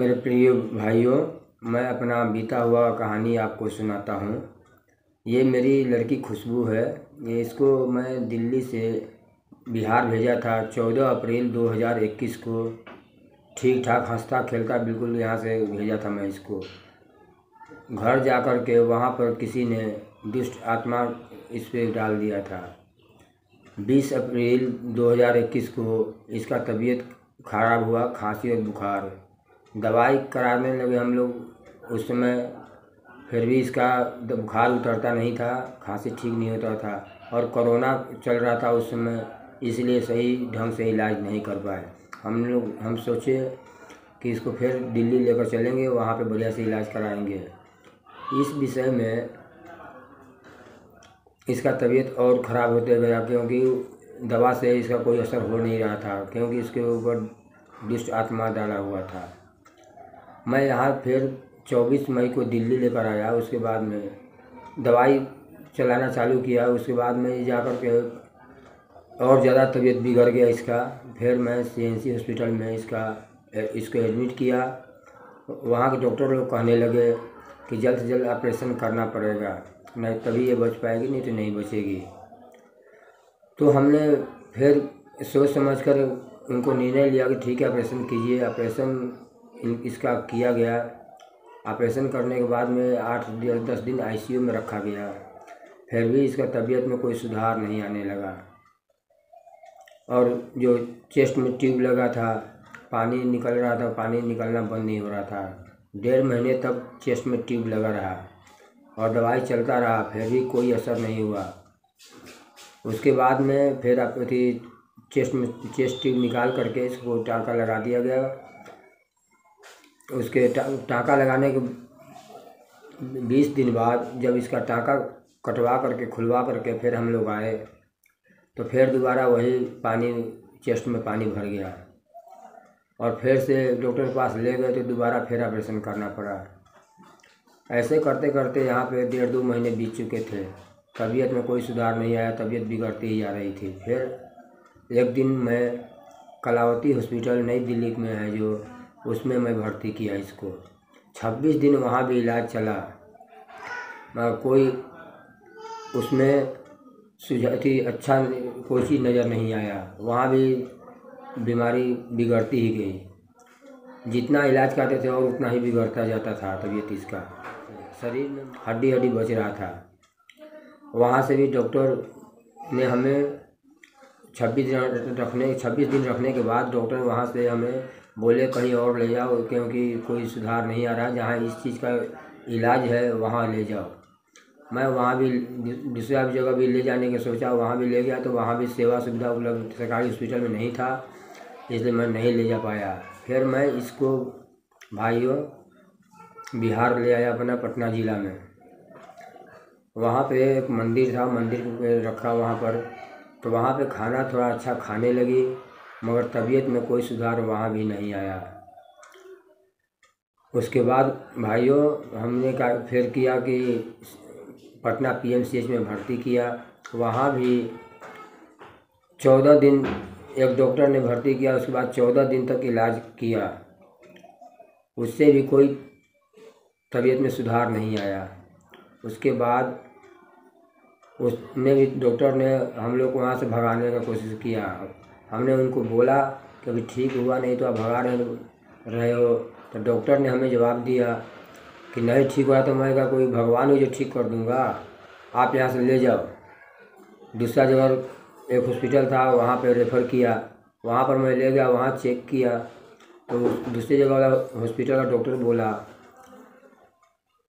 मेरे प्रिय भाइयों, मैं अपना बीता हुआ कहानी आपको सुनाता हूँ। ये मेरी लड़की खुशबू है। इसको मैं दिल्ली से बिहार भेजा था 14 अप्रैल 2021 को। ठीक ठाक हंसता खेलता बिल्कुल यहाँ से भेजा था मैं इसको। घर जा कर के वहाँ पर किसी ने दुष्ट आत्मा इस पे डाल दिया था। 20 अप्रैल 2021 को इसका तबीयत खराब हुआ, खांसी और बुखार। दवाई कराने लगे हम लोग उस समय, फिर भी इसका बुखार उतरता नहीं था, खांसी ठीक नहीं होता था और कोरोना चल रहा था उस समय, इसलिए सही ढंग से इलाज नहीं कर पाए। हम सोचे कि इसको फिर दिल्ली लेकर चलेंगे, वहाँ पे बढ़िया से इलाज कराएंगे। इस विषय में इसका तबीयत और ख़राब होते गया, क्योंकि दवा से इसका कोई असर हो नहीं रहा था, क्योंकि इसके ऊपर दुष्ट आत्मा डाला हुआ था। मैं यहाँ फिर 24 मई को दिल्ली लेकर आया। उसके बाद में दवाई चलाना चालू किया। उसके बाद में जाकर के और ज़्यादा तबीयत बिगड़ गया इसका। फिर मैं CNC हॉस्पिटल में इसको एडमिट किया। वहाँ के डॉक्टर लोग कहने लगे कि जल्द से जल्द ऑपरेशन करना पड़ेगा, नहीं तभी ये बच पाएगी, नहीं तो नहीं बचेगी। तो हमने फिर सोच समझ कर उनको निर्णय लिया कि ठीक है, ऑपरेशन कीजिए। ऑपरेशन इसका किया गया। ऑपरेशन करने के बाद में 8 या 10 दिन ICU में रखा गया। फिर भी इसका तबीयत में कोई सुधार नहीं आने लगा। और जो चेस्ट में ट्यूब लगा था, पानी निकल रहा था, पानी निकलना बंद नहीं हो रहा था। 1.5 महीने तक चेस्ट में ट्यूब लगा रहा और दवाई चलता रहा, फिर भी कोई असर नहीं हुआ। उसके बाद में फिर चेस्ट ट्यूब निकाल करके इसको टाँका लगा दिया गया। उसके टाँका लगाने के 20 दिन बाद जब इसका टाँका कटवा करके खुलवा करके फिर हम लोग आए, तो फिर दोबारा वही पानी, चेस्ट में पानी भर गया और फिर से डॉक्टर के पास ले गए तो दोबारा फिर ऑपरेशन करना पड़ा। ऐसे करते करते यहाँ पे 1.5-2 महीने बीत चुके थे। तबीयत में कोई सुधार नहीं आया, तबीयत बिगड़ती ही जा रही थी। फिर एक दिन मैं कलावती हॉस्पिटल नई दिल्ली में है जो, उसमें मैं भर्ती किया इसको। 26 दिन वहाँ भी इलाज चला, मगर कोई उसमें अच्छा कोई चीज़ नज़र नहीं आया। वहाँ भी बीमारी बिगड़ती ही गई। जितना इलाज करते थे और उतना ही बिगड़ता जाता था तबीयत इसका। शरीर में हड्डी बच रहा था। वहाँ से भी डॉक्टर ने हमें 26 दिन रखने के बाद डॉक्टर वहाँ से हमें बोले कहीं और ले जाओ, क्योंकि कोई सुधार नहीं आ रहा, जहाँ इस चीज़ का इलाज है वहाँ ले जाओ। मैं वहाँ भी दूसरा जगह भी ले जाने का सोचा, वहाँ भी ले गया तो वहाँ भी सेवा सुविधा उपलब्ध सरकारी हॉस्पिटल में नहीं था, इसलिए मैं नहीं ले जा पाया। फिर मैं इसको भाइयों बिहार ले आया, अपना पटना ज़िला में। वहाँ पे एक मंदिर था, मंदिर पे रखा वहाँ पर, तो वहाँ पे खाना थोड़ा अच्छा खाने लगी, मगर तबीयत में कोई सुधार वहाँ भी नहीं आया। उसके बाद भाइयों हमने फिर किया कि पटना PMCH में भर्ती किया। वहाँ भी 14 दिन एक डॉक्टर ने भर्ती किया। उसके बाद 14 दिन तक इलाज किया, उससे भी कोई तबीयत में सुधार नहीं आया। उसके बाद उसने भी डॉक्टर ने हम लोग को वहाँ से भगाने का कोशिश किया। हमने उनको बोला कि अभी ठीक हुआ नहीं तो आप भगा रहे हो। तो डॉक्टर ने हमें जवाब दिया कि नहीं ठीक हुआ तो मैं क्या कोई भगवान हो जो ठीक कर दूंगा, आप यहाँ से ले जाओ। दूसरा जगह एक हॉस्पिटल था, वहाँ पे रेफ़र किया। वहाँ पर मैं ले गया, वहाँ चेक किया तो दूसरी जगह वाला हॉस्पिटल का डॉक्टर बोला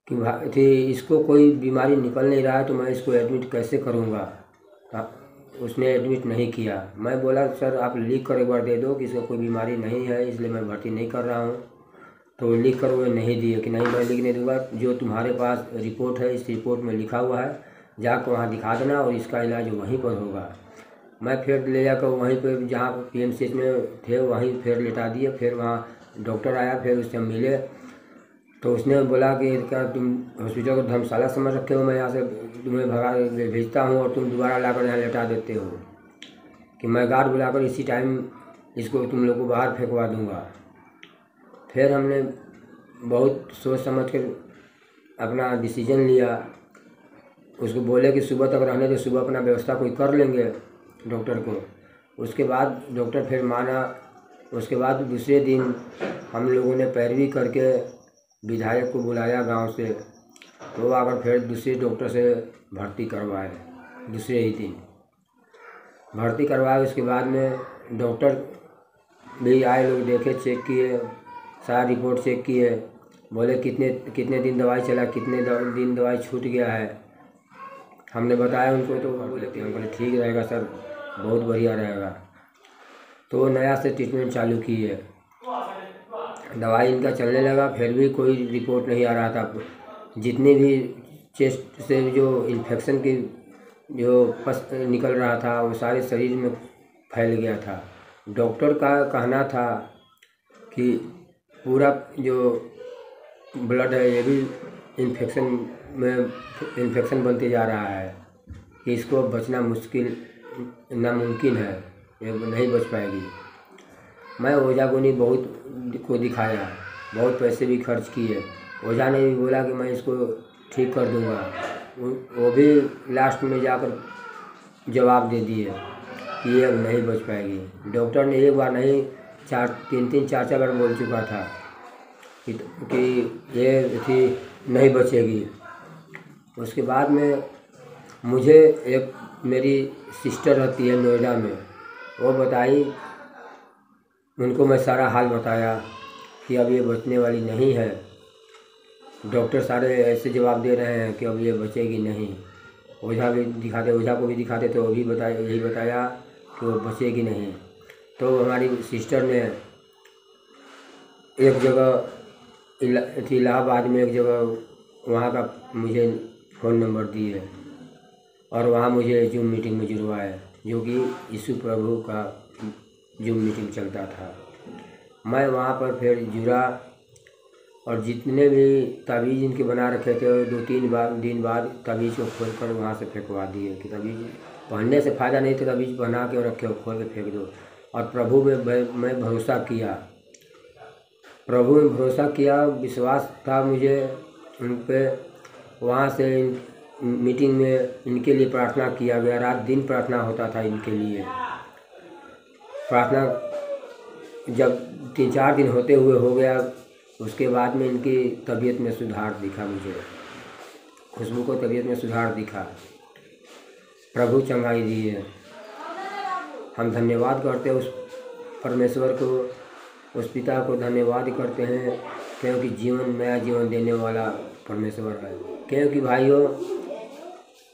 कि इसको कोई बीमारी निकल नहीं रहा है, तो मैं इसको एडमिट कैसे करूँगा। उसने एडमिट नहीं किया। मैं बोला सर आप लिख कर एक बार दे दो कि इसको कोई बीमारी नहीं है, इसलिए मैं भर्ती नहीं कर रहा हूँ। तो लिख कर वो नहीं दिए कि नहीं मैं लिख नहीं दूँगा, जो तुम्हारे पास रिपोर्ट है इस रिपोर्ट में लिखा हुआ है, जाकर वहाँ दिखा देना और इसका इलाज वहीं पर होगा। मैं फिर ले जाकर वहीं पर जहाँ PMCH में थे वहीं फिर लेटा दिए। फिर वहाँ डॉक्टर आया, फिर उससे मिले तो उसने बोला कि क्या तुम हॉस्पिटल को धर्मशाला समझ रखे हो, मैं यहाँ से तुम्हें भगा भेजता हूँ और तुम दोबारा लाकर यहाँ लेटा देते हो, कि मैं गार्ड बुलाकर इसी टाइम इसको तुम लोग को बाहर फेंकवा दूँगा। फिर हमने बहुत सोच समझ कर अपना डिसीजन लिया। उसको बोले कि सुबह तक रहने दो, सुबह अपना व्यवस्था कोई कर लेंगे डॉक्टर को। उसके बाद डॉक्टर फिर माना। उसके बाद दूसरे दिन हम लोगों ने पैरवी करके विधायक को बुलाया गांव से, तो वो आकर फिर दूसरे डॉक्टर से भर्ती करवाए। दूसरे ही दिन भर्ती करवाए। उसके बाद में डॉक्टर भी आए, लोग देखे, चेक किए, सारा रिपोर्ट चेक किए। बोले कितने कितने दिन दवाई चला, कितने दिन दवाई छूट गया है। हमने बताया उनको, तो वो बोले ठीक रहेगा सर, बहुत बढ़िया रहेगा। तो वो नया से ट्रीटमेंट चालू की है। दवाई इनका चलने लगा, फिर भी कोई रिपोर्ट नहीं आ रहा था। जितने भी चेस्ट से जो इन्फेक्शन की जो पस निकल रहा था वो सारे शरीर में फैल गया था। डॉक्टर का कहना था कि पूरा जो ब्लड है ये भी इन्फेक्शन बनते जा रहा है, कि इसको बचना मुश्किल नामुमकिन है, ये नहीं बच पाएगी। मैं ओझा गुनी बहुत को दिखाया, बहुत पैसे भी खर्च किए। ओझा ने भी बोला कि मैं इसको ठीक कर दूंगा। वो भी लास्ट में जाकर जवाब दे दिए कि ये अब नहीं बच पाएगी। डॉक्टर ने एक बार नहीं, तीन चार बार बोल चुका था कि ये थी नहीं बचेगी। उसके बाद में मुझे एक मेरी सिस्टर रहती है नोएडा में, वो बताई, उनको मैं सारा हाल बताया कि अब ये बचने वाली नहीं है। डॉक्टर सारे ऐसे जवाब दे रहे हैं कि अब ये बचेगी नहीं। ओझा को भी दिखाते तो वो भी यही बताया कि वो बचेगी नहीं। तो हमारी सिस्टर ने एक जगह इलाहाबाद में एक जगह वहाँ का मुझे फ़ोन नंबर दिए और वहाँ मुझे जूम मीटिंग में जुड़वाए, जो कि यीशु प्रभु का जूम मीटिंग चलता था। मैं वहाँ पर फिर जुड़ा और जितने भी तावीज़ इनके बना रखे थे 2-3 दिन बाद तावीज़ को खोल कर वहाँ से फेंकवा दिए कि तावीज़ पहनने से फ़ायदा नहीं, तो तावीज़ बना के रखे और खोल के फेंक दो। और प्रभु में मैं भरोसा किया, प्रभु में भरोसा किया, विश्वास था मुझे उन पर। वहाँ से मीटिंग में इनके लिए प्रार्थना किया गया, रात दिन प्रार्थना होता था इनके लिए। प्रार्थना जब 3-4 दिन होते हुए हो गया, उसके बाद में इनकी तबीयत में सुधार दिखा। मुझे खुशबू को तबीयत में सुधार दिखा, प्रभु चंगाई दिए। हम धन्यवाद करते हैं उस परमेश्वर को, उस पिता को धन्यवाद करते हैं, क्योंकि नया जीवन देने वाला परमेश्वर है। क्योंकि भाइयों,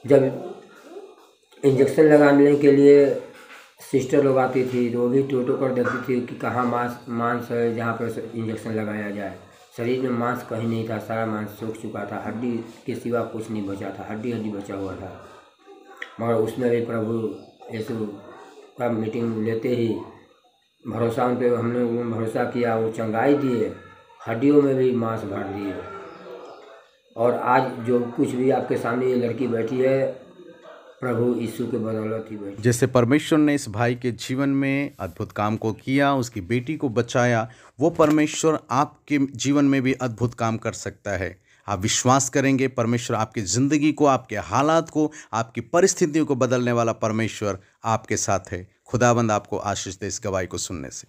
जब इंजेक्शन लगाने के लिए सिस्टर लोग आती थी तो वो भी टोटो कर देती थी कि कहाँ मांस है जहाँ पर इंजेक्शन लगाया जाए। शरीर में मांस कहीं नहीं था, सारा मांस सूख चुका था, हड्डी के सिवा कुछ नहीं बचा था, हड्डी बचा हुआ था। मगर उसमें भी प्रभु यीशु का मीटिंग लेते ही भरोसा उन पर हमने भरोसा किया, वो चंगाई दिए, हड्डियों में भी मांस भर दिए। और आज जो कुछ भी आपके सामने ये लड़की बैठी है, प्रभु यीशु के बदौलत ही बैठी। जैसे परमेश्वर ने इस भाई के जीवन में अद्भुत काम को किया, उसकी बेटी को बचाया, वो परमेश्वर आपके जीवन में भी अद्भुत काम कर सकता है। आप विश्वास करेंगे, परमेश्वर आपकी ज़िंदगी को, आपके हालात को, आपकी परिस्थितियों को बदलने वाला परमेश्वर आपके साथ है। खुदाबंद आपको आशीष दे इस गवाही को सुनने से।